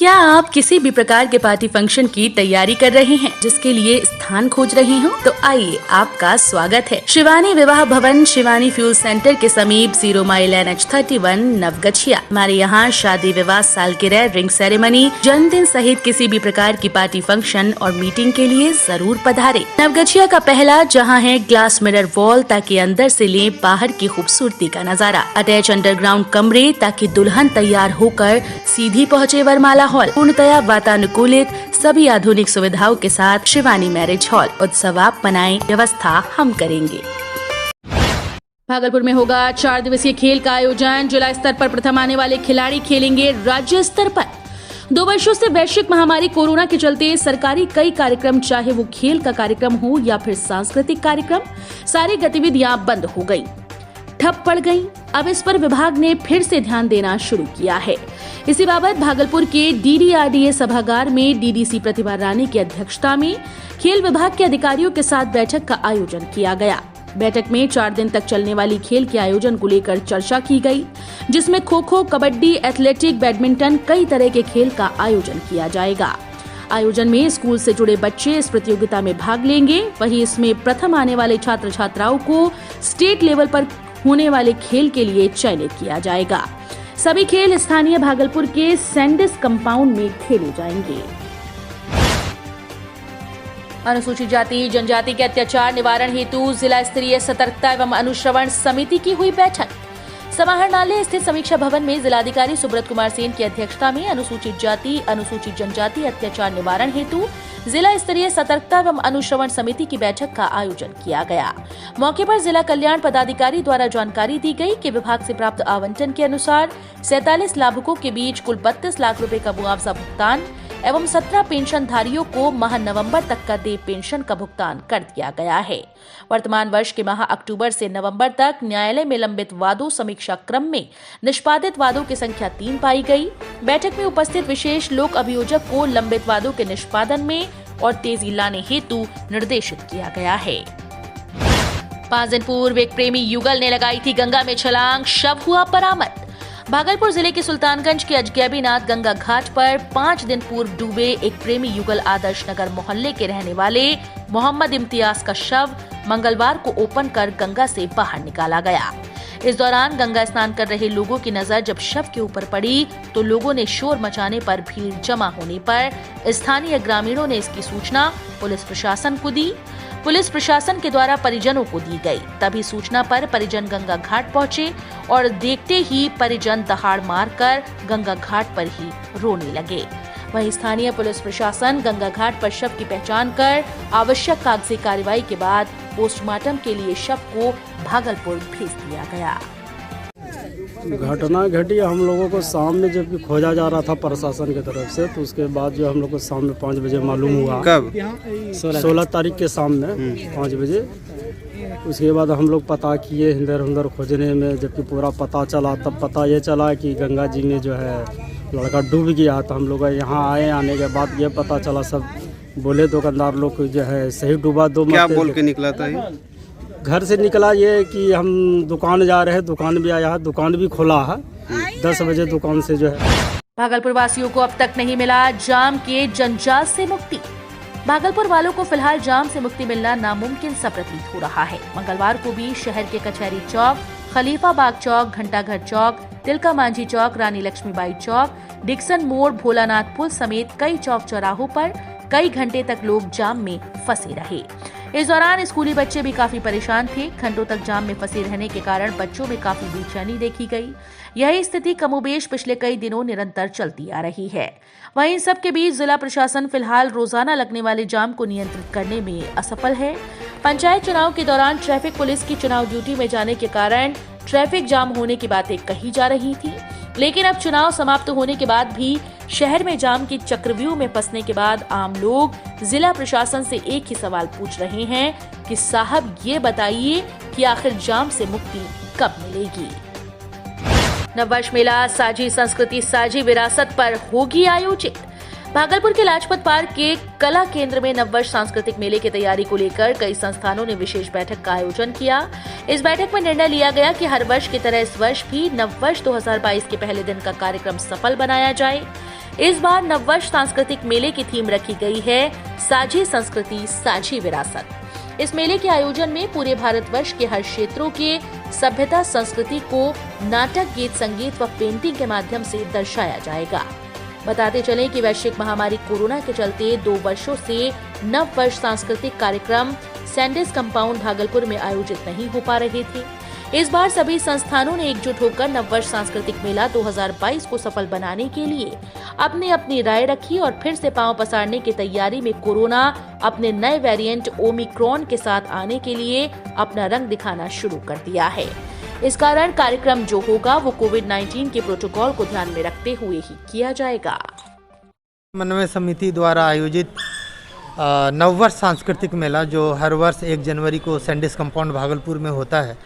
क्या आप किसी भी प्रकार के पार्टी फंक्शन की तैयारी कर रहे हैं, जिसके लिए स्थान खोज रहे हो? तो आइए, आपका स्वागत है शिवानी विवाह भवन, शिवानी फ्यूल सेंटर के समीप 0 माइल NH31 नवगछिया। हमारे यहाँ शादी, विवाह, सालगिरह, रिंग सेरेमनी, जन्मदिन सहित किसी भी प्रकार की पार्टी फंक्शन और मीटिंग के लिए जरूर पधारे। नवगछिया का पहला जहाँ है ग्लास मिरर वॉल, ताकि अंदर से ले बाहर की खूबसूरती का नजारा। अटैच अंडरग्राउंड कमरे, ताकि दुल्हन तैयार होकर सीधी पहुँचे वरमाला हॉल। पूर्णतया वातानुकूलित, सभी आधुनिक सुविधाओं के साथ शिवानी मैरिज हॉल। उत्सव आप मनाएं, व्यवस्था हम करेंगे। भागलपुर में होगा 4 दिवसीय खेल का आयोजन। जिला स्तर पर प्रथम आने वाले खिलाड़ी खेलेंगे राज्य स्तर पर। 2 वर्षों से वैश्विक महामारी कोरोना के चलते सरकारी कई कार्यक्रम, चाहे वो खेल का कार्यक्रम हो या फिर सांस्कृतिक कार्यक्रम, सारी गतिविधियां बंद हो गयी, ठप पड़ गयी। अब इस पर विभाग ने फिर से ध्यान देना शुरू किया है। इसी बाबत भागलपुर के DDRDA सभागार में DDC प्रतिभा रानी की अध्यक्षता में खेल विभाग के अधिकारियों के साथ बैठक का आयोजन किया गया। बैठक में 4 दिन तक चलने वाली खेल के आयोजन को लेकर चर्चा की गई, जिसमें खो-खो, कबड्डी, एथलेटिक, बैडमिंटन, कई तरह के खेल का आयोजन किया जाएगा। आयोजन में स्कूल से जुड़े बच्चे इस प्रतियोगिता में भाग लेंगे। वहीं इसमें प्रथम आने वाले छात्र छात्राओं को स्टेट लेवल पर होने वाले खेल के लिए चयनित किया जाएगा। सभी खेल स्थानीय भागलपुर के सैंडिस कंपाउंड में खेले जाएंगे। अनुसूचित जाति जनजाति के अत्याचार निवारण हेतु जिला स्तरीय सतर्कता एवं अनुश्रवण समिति की हुई बैठक। समाहरणालय स्थित समीक्षा भवन में जिलाधिकारी सुब्रत कुमार सेन की अध्यक्षता में अनुसूचित जाति अनुसूचित जनजाति अत्याचार निवारण हेतु जिला स्तरीय सतर्कता एवं अनुश्रवण समिति की बैठक का आयोजन किया गया। मौके पर जिला कल्याण पदाधिकारी द्वारा जानकारी दी गई कि विभाग से प्राप्त आवंटन के अनुसार 47 लाभुकों के बीच कुल 32 लाख रुपए का मुआवजा भुगतान एवं 17 पेंशनधारियों को माह नवंबर तक का देय पेंशन का भुगतान कर दिया गया है। वर्तमान वर्ष के माह अक्टूबर से नवंबर तक न्यायालय में लंबित वादों समीक्षा क्रम में निष्पादित वादों की संख्या 3 पाई गई। बैठक में उपस्थित विशेष लोक अभियोजक को लंबित वादों के निष्पादन में और तेजी लाने हेतु निर्देशित किया गया है। 5 दिन पूर्व एक प्रेमी युगल ने लगाई थी गंगा में छलांग, शव हुआ बरामद। भागलपुर जिले के सुल्तानगंज के अजगैबीनाथ गंगा घाट पर 5 दिन पूर्व डूबे एक प्रेमी युगल आदर्श नगर मोहल्ले के रहने वाले मोहम्मद इम्तियाज का शव मंगलवार को ओपन कर गंगा से बाहर निकाला गया। इस दौरान गंगा स्नान कर रहे लोगों की नजर जब शव के ऊपर पड़ी तो लोगों ने शोर मचाने पर भीड़ जमा होने पर स्थानीय ग्रामीणों ने इसकी सूचना पुलिस प्रशासन को दी। पुलिस प्रशासन के द्वारा परिजनों को दी गई। तभी सूचना पर परिजन गंगा घाट पहुंचे और देखते ही परिजन दहाड़ मारकर गंगा घाट पर ही रोने लगे। वहीं स्थानीय पुलिस प्रशासन गंगा घाट पर शव की पहचान कर आवश्यक कागजी कार्रवाई के बाद पोस्टमार्टम के लिए शव को भागलपुर भेज दिया गया। घटना घटी हम लोगों को शाम में जब खोजा जा रहा था प्रशासन की तरफ से, तो उसके बाद जो हम लोग को शाम में 5 बजे मालूम हुआ। कब? 16 तारीख के शाम में 5 बजे। उसके बाद हम लोग पता किए, इधर उधर खोजने में जबकि पूरा पता चला, तब पता ये चला कि गंगा जी में जो है लड़का डूब गया। तो हम लोग यहाँ आए, आने के बाद ये पता चला, सब बोले दुकानदार लोग जो है सही डूबा। 2 क्या बोल के निकला था ये? घर से निकला ये कि हम दुकान जा रहे हैं, दुकान भी आया है, दुकान भी खोला है। 10 बजे दुकान से जो है। भागलपुर वासियों को अब तक नहीं मिला जाम के जंजाल से मुक्ति। भागलपुर वालों को फिलहाल जाम से मुक्ति मिलना नामुमकिन सा प्रतीत हो रहा है। मंगलवार को भी शहर के कचहरी चौक, खलीफा बाग चौक, घंटाघर चौक, तिलका मांझी चौक, रानी लक्ष्मीबाई चौक, डिक्सन मोड़, भोलानाथ पुल समेत कई चौक चौराहों पर कई घंटे तक लोग जाम में फंसे रहे। इस दौरान स्कूली बच्चे भी काफी परेशान थे। घंटों तक जाम में फंसे रहने के कारण बच्चों में काफी बेचैनी देखी गई। यही स्थिति कमोबेश पिछले कई दिनों निरंतर चलती आ रही है। वहीं सब के बीच जिला प्रशासन फिलहाल रोजाना लगने वाले जाम को नियंत्रित करने में असफल है। पंचायत चुनाव के दौरान ट्रैफिक पुलिस की चुनाव ड्यूटी में जाने के कारण ट्रैफिक जाम होने की बातें कही जा रही थी, लेकिन अब चुनाव समाप्त होने के बाद भी शहर में जाम की चक्रव्यूह में फंसने के बाद आम लोग जिला प्रशासन से एक ही सवाल पूछ रहे हैं कि साहब ये बताइए कि आखिर जाम से मुक्ति कब मिलेगी। नववर्ष मेला साझी संस्कृति साझी विरासत पर होगी आयोजित। भागलपुर के लाजपत पार्क के कला केंद्र में नववर्ष सांस्कृतिक मेले की तैयारी को लेकर कई संस्थानों ने विशेष बैठक का आयोजन किया। इस बैठक में निर्णय लिया गया कि हर वर्ष की तरह इस वर्ष भी नववर्ष 2022 के पहले दिन का कार्यक्रम सफल बनाया जाए। इस बार नववर्ष सांस्कृतिक मेले की थीम रखी गई है साझी संस्कृति साझी विरासत। इस मेले के आयोजन में पूरे भारतवर्ष के हर क्षेत्रों के सभ्यता संस्कृति को नाटक, गीत, संगीत व पेंटिंग के माध्यम से दर्शाया जाएगा। बताते चलें कि वैश्विक महामारी कोरोना के चलते 2 वर्षों से नववर्ष सांस्कृतिक कार्यक्रम सैंडिस कंपाउंड भागलपुर में आयोजित नहीं हो पा रहे थे। इस बार सभी संस्थानों ने एकजुट होकर नववर्ष सांस्कृतिक मेला 2022 को सफल बनाने के लिए अपनी अपनी राय रखी और फिर से पांव पसारने की तैयारी में कोरोना अपने नए वेरिएंट ओमिक्रॉन के साथ आने के लिए अपना रंग दिखाना शुरू कर दिया है। इस कारण कार्यक्रम जो होगा वो कोविड-19 के प्रोटोकॉल को ध्यान में रखते हुए ही किया जाएगा। समन्वय समिति द्वारा आयोजित नववर्ष सांस्कृतिक मेला जो हर वर्ष 1 जनवरी को सैंडिस कंपाउंड भागलपुर में होता है,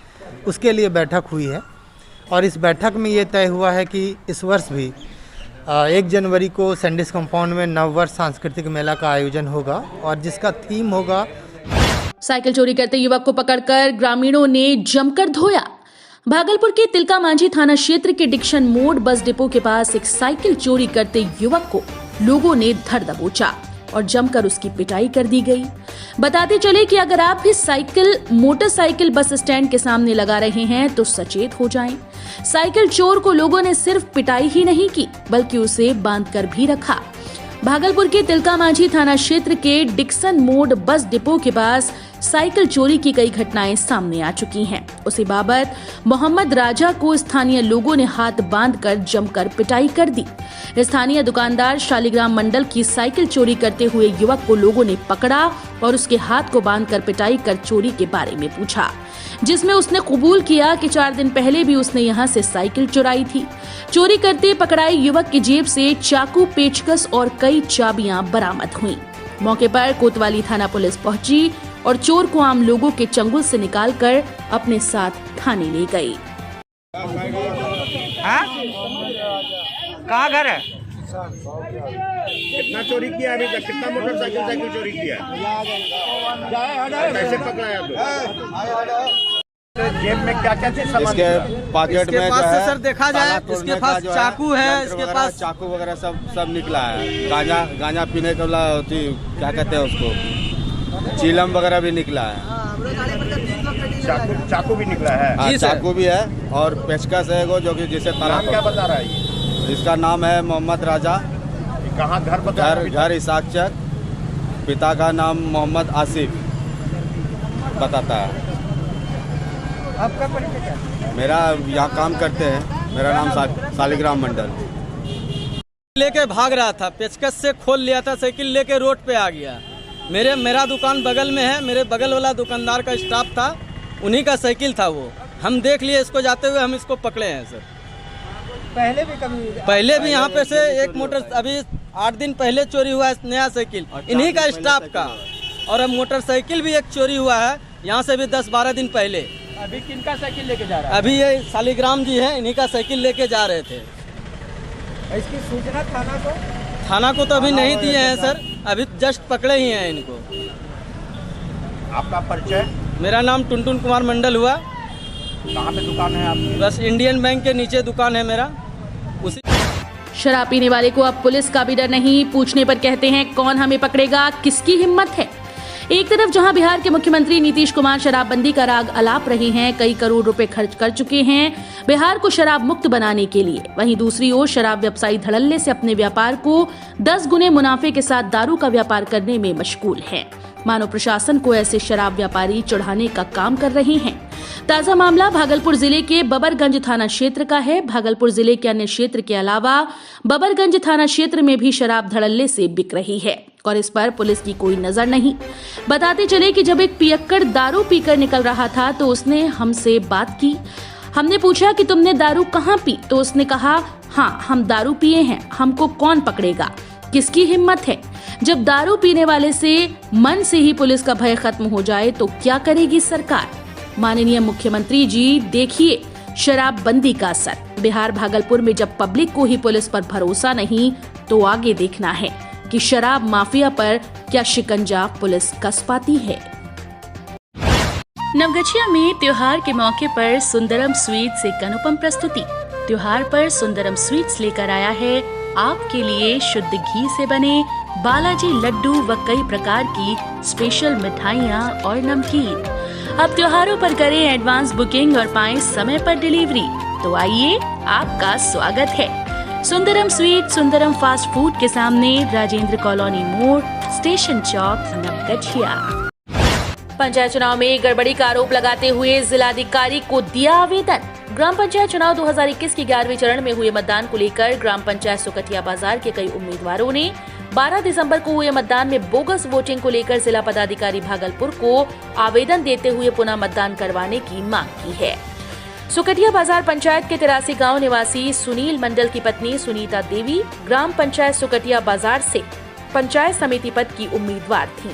उसके लिए बैठक हुई है और इस बैठक में ये तय हुआ है कि इस वर्ष भी 1 जनवरी को सैंडिस कंपाउंड में नववर्ष सांस्कृतिक मेला का आयोजन होगा और जिसका थीम होगा साइकिल चोरी करते युवक को पकड़कर ग्रामीणों ने जमकर धोया। भागलपुर के तिलका मांझी थाना क्षेत्र के डिक्शन मोड़ बस डिपो के पास एक साइकिल चोरी करते युवक को लोगों ने धर दबोचा और जमकर उसकी पिटाई कर दी गई। बताते चले कि अगर आप भी मोटरसाइकिल बस स्टैंड के सामने लगा रहे हैं तो सचेत हो जाएं। साइकिल चोर को लोगों ने सिर्फ पिटाई ही नहीं की बल्कि उसे बांधकर भी रखा। भागलपुर के तिलका मांझी थाना क्षेत्र के डिक्सन मोड़ बस डिपो के पास साइकिल चोरी की कई घटनाएं सामने आ चुकी हैं। उसी बाबत मोहम्मद राजा को स्थानीय लोगों ने हाथ बांधकर जमकर पिटाई कर दी। स्थानीय दुकानदार शालिग्राम मंडल की साइकिल चोरी करते हुए युवक को लोगों ने पकड़ा और उसके हाथ को बांधकर पिटाई कर चोरी के बारे में पूछा, जिसमें उसने कबूल किया कि 4 दिन पहले भी उसने यहां से साइकिल चुराई थी। चोरी करते पकड़ाए युवक की जेब से चाकू, पेचकस और कई चाबियां बरामद हुई। मौके पर कोतवाली थाना पुलिस पहुंची और चोर को आम लोगों के चंगुल से निकालकर अपने साथ थाने ले गई। कहाँ घर है? कितना चोरी किया अभी तक? कितना मोटरसाइकिल चोरी किया? कैसे पकड़ाया तो? जेब में क्या क्या चीज सामान? इसके पॉकेट में पास जो है सर देखा जाए, इसके पास चाकू है, इसके पास चाकू वगैरह सब निकला है। गांजा पीने के वाला होती, क्या कहते हैं उसको, चीलम वगैरह भी निकला है। चाकू भी निकला है? हाँ, चाकू भी है और पेचकस है वो, जो कि जिसे नाम क्या बता रहा है? इसका नाम है मोहम्मद राजा। कहाँ घर बता? घर इसाक चक। पिता का नाम मोहम्मद आसिफ बताता है। आपका परिचय क्या? मेरा यहाँ काम करते हैं, मेरा नाम शालिग्राम मंडल। लेके भाग रहा था, पेचकस से खोल लिया था, साइकिल लेके रोड पे आ गया। मेरा दुकान बगल में है, मेरे बगल वाला दुकानदार का स्टाफ था, उन्हीं का साइकिल था वो। हम देख लिए इसको जाते हुए, हम इसको पकड़े हैं सर। पहले भी यहाँ पे से एक अभी 8 दिन पहले चोरी हुआ है नया साइकिल, इन्हीं का स्टाफ का। और अब मोटरसाइकिल भी एक चोरी हुआ है यहाँ से भी 10-12 दिन पहले। अभी किनका साइकिल लेके जा रहा है? अभी ये शालिग्राम जी हैं, इन्हीं का साइकिल लेके जा रहे थे। इसकी सूचना थाना को तो अभी नहीं दिए हैं सर, अभी जस्ट पकड़े ही हैं इनको। आपका परिचय? मेरा नाम टुनटुन कुमार मंडल हुआ। कहाँ पे दुकान है आपकी? बस इंडियन बैंक के नीचे दुकान है मेरा। उसी शराब पीने वाले को अब पुलिस का भी डर नहीं, पूछने पर कहते हैं कौन हमें पकड़ेगा, किसकी हिम्मत है। एक तरफ जहां बिहार के मुख्यमंत्री नीतीश कुमार शराबबंदी का राग अलाप रहे हैं, कई करोड़ रुपए खर्च कर चुके हैं बिहार को शराब मुक्त बनाने के लिए, वहीं दूसरी ओर शराब व्यवसायी धड़ल्ले से अपने व्यापार को 10 गुने मुनाफे के साथ दारू का व्यापार करने में मशगूल है। मानो प्रशासन को ऐसे शराब व्यापारी चढ़ाने का काम कर रहे हैं। ताजा मामला भागलपुर जिले के बबरगंज थाना क्षेत्र का है। भागलपुर जिले के अन्य क्षेत्र के अलावा बबरगंज थाना क्षेत्र में भी शराब धड़ल्ले से बिक रही है और इस पर पुलिस की कोई नजर नहीं। बताते चले कि जब एक पियक्कड़ दारू पीकर निकल रहा था तो उसने हमसे बात की। हमने पूछा कि तुमने दारू कहाँ पी, तो उसने कहा हाँ हम दारू पिए हैं, हमको कौन पकड़ेगा, किसकी हिम्मत है। जब दारू पीने वाले से मन से ही पुलिस का भय खत्म हो जाए तो क्या करेगी सरकार। माननीय मुख्यमंत्री जी देखिए शराबबंदी का असर। बिहार भागलपुर में जब पब्लिक को ही पुलिस पर भरोसा नहीं तो आगे देखना है कि शराब माफिया पर क्या शिकंजा पुलिस कस पाती है। नवगछिया में त्योहार के मौके पर सुंदरम स्वीट्स एक अनुपम प्रस्तुति। त्योहार पर सुंदरम स्वीट्स लेकर आया है आपके लिए शुद्ध घी से बने बालाजी लड्डू व कई प्रकार की स्पेशल मिठाइयाँ और नमकीन। अब त्योहारों पर करें एडवांस बुकिंग और पाएं समय पर डिलीवरी। तो आइए, आपका स्वागत है Sundaram sweet Sundaram fast food के सामने, राजेंद्र कॉलोनी मोड़, स्टेशन चौक, नवगछिया। पंचायत चुनाव में गड़बड़ी का आरोप लगाते हुए जिलाधिकारी को दिया आवेदन। ग्राम पंचायत चुनाव 2021 के 11वें चरण में हुए मतदान को लेकर ग्राम पंचायत सुकटिया बाजार के कई उम्मीदवारों ने 12 दिसंबर को हुए मतदान में बोगस वोटिंग को लेकर जिला पदाधिकारी भागलपुर को आवेदन देते हुए पुनः मतदान करवाने की मांग की है। सुकटिया बाजार पंचायत के 83 गांव निवासी सुनील मंडल की पत्नी सुनीता देवी ग्राम पंचायत सुकटिया बाजार से पंचायत समिति पद की उम्मीदवार थीं,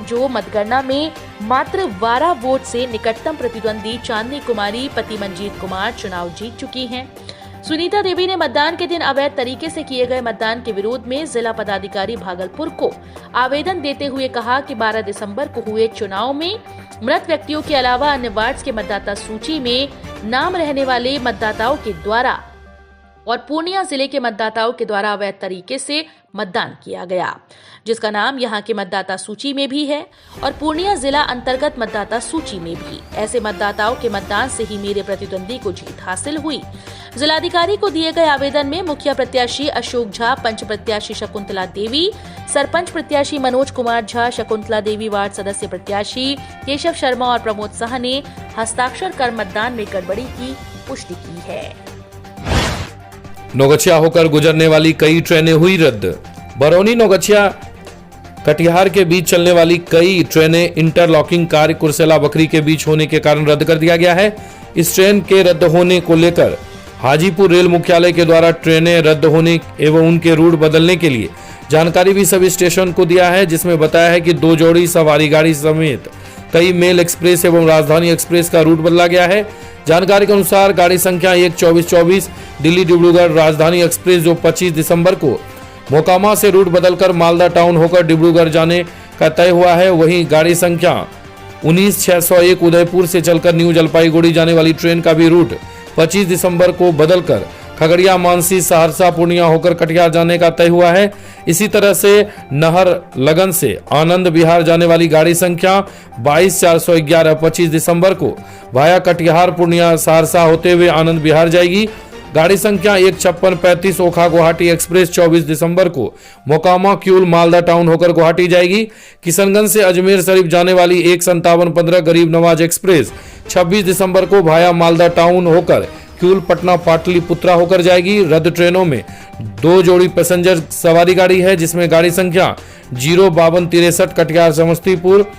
जो मतगणना में मात्र 12 वोट से निकटतम प्रतिद्वंदी चांदनी कुमारी पति मंजीत कुमार चुनाव जीत चुकी हैं। सुनीता देवी ने मतदान के दिन अवैध तरीके से किए गए मतदान के विरोध में जिला पदाधिकारी भागलपुर को आवेदन देते हुए कहा कि 12 दिसंबर को हुए चुनाव में मृत व्यक्तियों के अलावा अन्य वार्ड्स के मतदाता सूची में नाम रहने वाले मतदाताओं के द्वारा और पूर्णिया जिले के मतदाताओं के द्वारा अवैध तरीके से मतदान किया गया, जिसका नाम यहां के मतदाता सूची में भी है और पूर्णिया जिला अंतर्गत मतदाता सूची में भी। ऐसे मतदाताओं के मतदान से ही मेरे प्रतिद्वंदी को जीत हासिल हुई। जिलाधिकारी को दिए गए आवेदन में मुखिया प्रत्याशी अशोक झा, पंच प्रत्याशी शकुंतला देवी, सरपंच प्रत्याशी मनोज कुमार झा, शकुंतला देवी वार्ड सदस्य प्रत्याशी केशव शर्मा और प्रमोद साह ने हस्ताक्षर कर मतदान में गड़बड़ी की पुष्टि की है। नौगछिया होकर गुजरने वाली कई ट्रेनें हुई रद्द। बरौनी नौगछिया कटिहार के बीच चलने वाली कई ट्रेनें इंटरलॉकिंग कार्य कुर्सेला बकरी के बीच होने के कारण रद्द कर दिया गया है। इस ट्रेन के रद्द होने को लेकर हाजीपुर रेल मुख्यालय के द्वारा ट्रेनें रद्द होने एवं उनके रूट बदलने के लिए जानकारी भी सभी स्टेशन को दिया है, जिसमें बताया है कि 2 जोड़ी सवारी गाड़ी समेत कई मेल एक्सप्रेस एवं राजधानी एक्सप्रेस का रूट बदला गया है। जानकारी के अनुसार गाड़ी संख्या 12424 दिल्ली डिब्रूगढ़ राजधानी एक्सप्रेस जो 25 दिसंबर को मोकामा से रूट बदलकर मालदा टाउन होकर डिब्रूगढ़ जाने का तय हुआ है। वहीं गाड़ी संख्या 19601 उदयपुर से चलकर न्यू जलपाईगुड़ी जाने वाली ट्रेन का भी रूट 25 दिसंबर को बदलकर खगड़िया, मानसी, सहरसा, पूर्णिया होकर कटिहार जाने का तय हुआ है। इसी तरह से नहर लगन से आनंद विहार जाने वाली गाड़ी संख्या 22411 25 दिसंबर को वाया कटिहार, पूर्णिया, सहरसा होते हुए आनंद विहार जाएगी। गाड़ी संख्या 15635 ओखा गुवाहाटी एक्सप्रेस 24 दिसंबर को मोकामा, क्यूल, मालदा टाउन होकर गुवाहाटी जाएगी। किशनगंज से अजमेर शरीफ जाने वाली 15715 गरीब नवाज एक्सप्रेस 26 दिसंबर को भाया मालदा टाउन होकर क्यूल, पटना, पाटलिपुत्रा होकर जाएगी। रद्द ट्रेनों में 2 जोड़ी पैसेंजर सवारी गाड़ी है, जिसमें गाड़ी संख्या 05263 कटिहार समस्तीपुर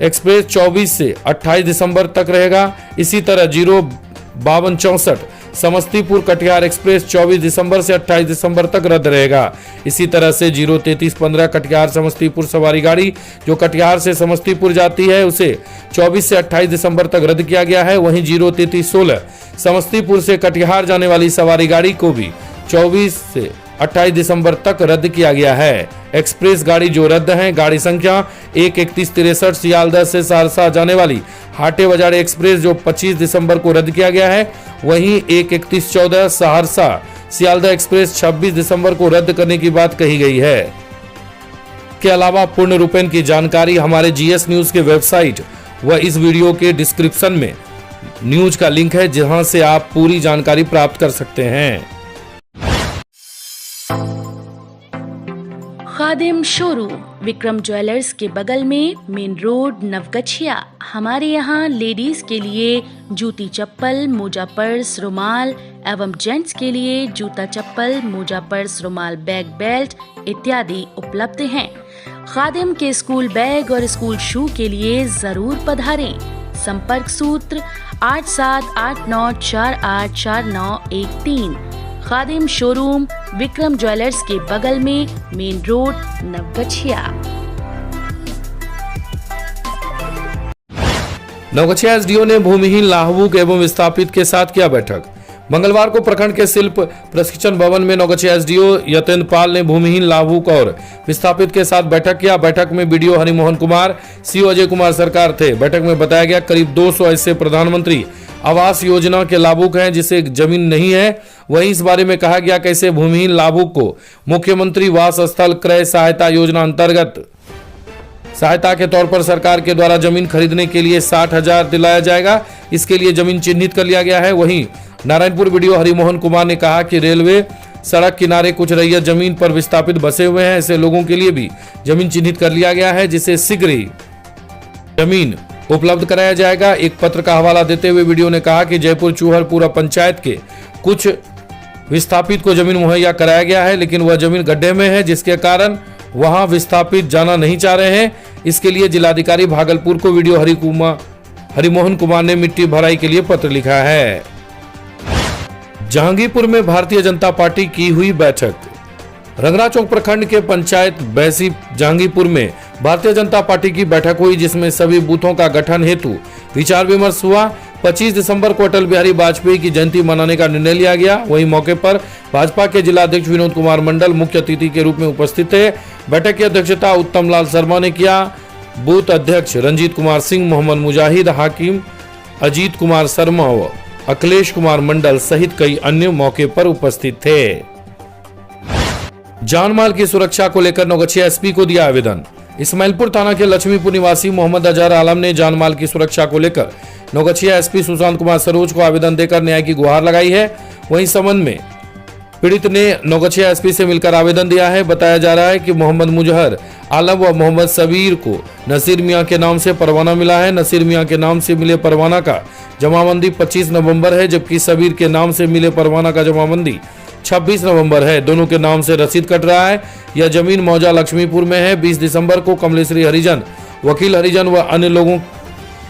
एक्सप्रेस 24 से 28 दिसंबर तक रहेगा। इसी तरह 05264 समस्तीपुर कटिहार एक्सप्रेस 24 दिसंबर से 28 दिसंबर तक रद्द रहेगा। इसी तरह से 03315 कटिहार समस्तीपुर सवारी गाड़ी जो कटिहार से समस्तीपुर जाती है, उसे 24 से 28 दिसंबर तक रद्द किया गया है। वहीं 03316 समस्तीपुर से कटिहार जाने वाली सवारी गाड़ी को भी 24 से 28 दिसंबर तक रद्द किया गया है। एक्सप्रेस गाड़ी जो रद्द है, गाड़ी संख्या 13163 सियालदह से सहरसा जाने वाली हाटे बाजार एक्सप्रेस जो 25 दिसंबर को रद्द किया गया है। वहीं 13114 सहरसा सियालदह एक्सप्रेस 26 दिसंबर को रद्द करने की बात कही गई है। के अलावा पूर्ण रूपेण की जानकारी हमारे GS न्यूज के वेबसाइट व इस वीडियो के डिस्क्रिप्शन में न्यूज का लिंक है, जहां से आप पूरी जानकारी प्राप्त कर सकते हैं। खादिम शोरूम विक्रम ज्वेलर्स के बगल में, मेन रोड, नवगछिया। हमारे यहाँ लेडीज के लिए जूती चप्पल, मोजा पर्स, रुमाल एवं जेंट्स के लिए जूता चप्पल, मोजा पर्स, रुमाल, बैग, बेल्ट इत्यादि उपलब्ध हैं। खादिम के स्कूल बैग और स्कूल शू के लिए जरूर पधारें। संपर्क सूत्र 8789484913। खादिम शोरूम विक्रम ज्वेलर्स के बगल में, main road, Navgachhia. Navgachhia SDO ने भूमिहीन लाहुक एवं विस्थापित के साथ किया बैठक। मंगलवार को प्रखंड के शिल्प प्रशिक्षण भवन में नवगछिया SDO यतेंद्र पाल ने भूमिहीन लाभुक और विस्थापित के साथ बैठक किया। बैठक में BDO हरिमोहन कुमार, CO अजय कुमार सरकार थे। बैठक में बताया गया करीब 200 ऐसे प्रधानमंत्री आवास योजना के लाभुक हैं जिसे जमीन नहीं है। वहीं इस बारे में कहा गया कैसे भूमिहीन लाभुक को मुख्यमंत्री वास स्थल क्रय सहायता योजना अंतर्गत सहायता के तौर पर सरकार के द्वारा जमीन खरीदने के लिए 60,000 दिलाया जाएगा। इसके लिए जमीन चिन्हित कर लिया गया है। वहीं नारायणपुर वीडियो हरिमोहन कुमार ने कहा कि रेलवे सड़क किनारे कुछ रैयत जमीन पर विस्थापित बसे हुए हैं, ऐसे लोगों के लिए भी जमीन चिन्हित कर लिया गया है जिसे शीघ्र ही जमीन उपलब्ध कराया जाएगा। एक पत्र का हवाला देते हुए वीडियो ने कहा कि जयपुर चूहरपुरा पंचायत के कुछ विस्थापित को जमीन मुहैया कराया गया है, लेकिन वह जमीन गड्ढे में है जिसके कारण वहां विस्थापित जाना नहीं चाह रहे हैं। इसके लिए जिलाधिकारी भागलपुर को वीडियो हरिमोहन कुमार ने मिट्टी भराई के लिए पत्र लिखा है। जहांगीरपुर में भारतीय जनता पार्टी की हुई बैठक। रंगरा चौक प्रखंड के पंचायत बैसी जहांगीरपुर में भारतीय जनता पार्टी की बैठक हुई जिसमें सभी बूथों का गठन हेतु विचार विमर्श हुआ। 25 दिसंबर को अटल बिहारी वाजपेयी की जयंती मनाने का निर्णय लिया गया। वहीं मौके पर भाजपा के जिला अध्यक्ष विनोद कुमार मंडल मुख्य अतिथि के रूप में उपस्थित थे। बैठक की अध्यक्षता उत्तम लाल शर्मा ने किया। बूथ अध्यक्ष रंजीत कुमार सिंह, मोहम्मद मुजाहिद, हाकिम अजीत कुमार शर्मा व अखिलेश कुमार मंडल सहित कई अन्य मौके पर उपस्थित थे। जानमाल की सुरक्षा को लेकर नौगछिया एसपी को दिया आवेदन। इस्माइलपुर थाना के लक्ष्मीपुर निवासी मोहम्मद अजहर आलम ने जानमाल की सुरक्षा को लेकर नौगछिया एसपी सुशांत कुमार सरोज को आवेदन देकर न्याय की गुहार लगाई है। वहीं संबंध में पीड़ित ने नौगछिया एसपी से मिलकर आवेदन दिया है। बताया जा रहा है कि मोहम्मद मुजहर आलम व मोहम्मद सबीर को नसीर मियां के नाम से परवाना मिला है। नसीर मियां के नाम से मिले परवाना का जमाबंदी 25 नवंबर है, जबकि सबीर के नाम से मिले परवाना का जमाबंदी 26 नवंबर है। दोनों के नाम से रसीद कट रहा है। यह जमीन मौजा लक्ष्मीपुर में है। 20 दिसंबर को कमलेश्वरी हरिजन, वकील हरिजन व अन्य लोगों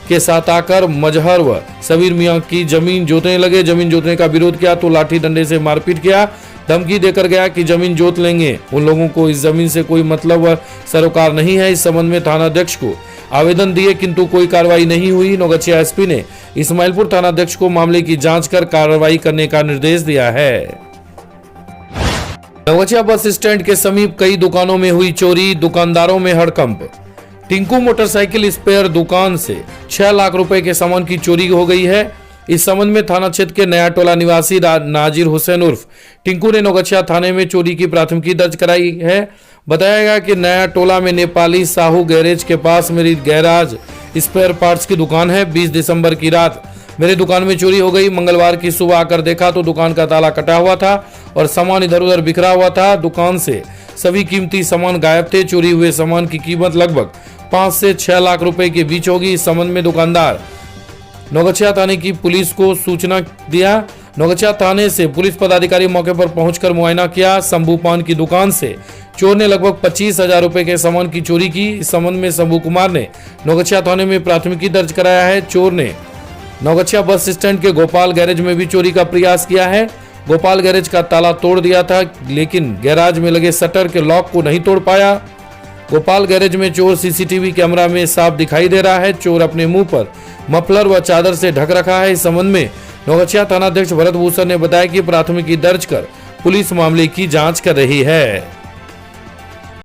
के साथ आकर मजहर व सबीर मियां की जमीन जोतने लगे। जमीन जोतने का विरोध किया तो लाठी डंडे से मारपीट किया। धमकी देकर गया कि जमीन जोत लेंगे। उन लोगों को इस जमीन से कोई मतलब व सरोकार नहीं है। इस संबंध में थाना अध्यक्ष को आवेदन दिए किंतु कोई कार्रवाई नहीं हुई। नौगछिया एसपी ने इस्माइलपुर थाना अध्यक्ष को मामले की जांच कर कार्रवाई करने का निर्देश दिया है। नौगछिया बस स्टैंड के समीप कई दुकानों में हुई चोरी, दुकानदारों में हड़कंप। टिंकू मोटरसाइकिल स्पेयर दुकान से 6 लाख रुपए के सामान की चोरी हो गई है। इस संबंध में थाना क्षेत्र के नया टोला निवासी नाजिर हुसैन उर्फ टिंकू ने नौगछिया थाने में चोरी की प्राथमिकी दर्ज कराई है। बताया गया कि नया टोला में नेपाली साहू गैरेज के पास मेरी गैराज स्पेयर पार्ट्स की दुकान है। 20 दिसंबर की रात मेरी दुकान में चोरी हो गई। मंगलवार की सुबह आकर देखा तो दुकान का ताला कटा हुआ था और सामान इधर उधर बिखरा हुआ था। दुकान से सभी कीमती सामान गायब थे। चोरी हुए सामान की कीमत लगभग 5 से 6 लाख रुपए के बीच होगी। इस संबंध में दुकानदार नौगछिया थाने की पुलिस को सूचना दिया। नौगछिया थाने से पुलिस पदाधिकारी मौके पर पहुंचकर मुआयना किया। शंभू पान की दुकान से चोर ने लगभग 25,000 रुपए के सामान की चोरी की। इस संबंध में शंभू कुमार ने नौगछिया थाने में प्राथमिकी दर्ज कराया है। चोर ने नौगछिया बस स्टैंड के गोपाल गैरेज में भी चोरी का प्रयास किया है। गोपाल गैरेज का ताला तोड़ दिया था, लेकिन गैराज में लगे शटर के लॉक को नहीं तोड़ पाया। गोपाल गैरेज में चोर सीसीटीवी कैमरा में साफ दिखाई दे रहा है। चोर अपने मुंह पर मफलर व चादर से ढक रखा है। इस संबंध में नौगछिया थानाध्यक्ष भरत भूषण ने बताया कि प्राथमिकी दर्ज कर पुलिस मामले की जांच कर रही है।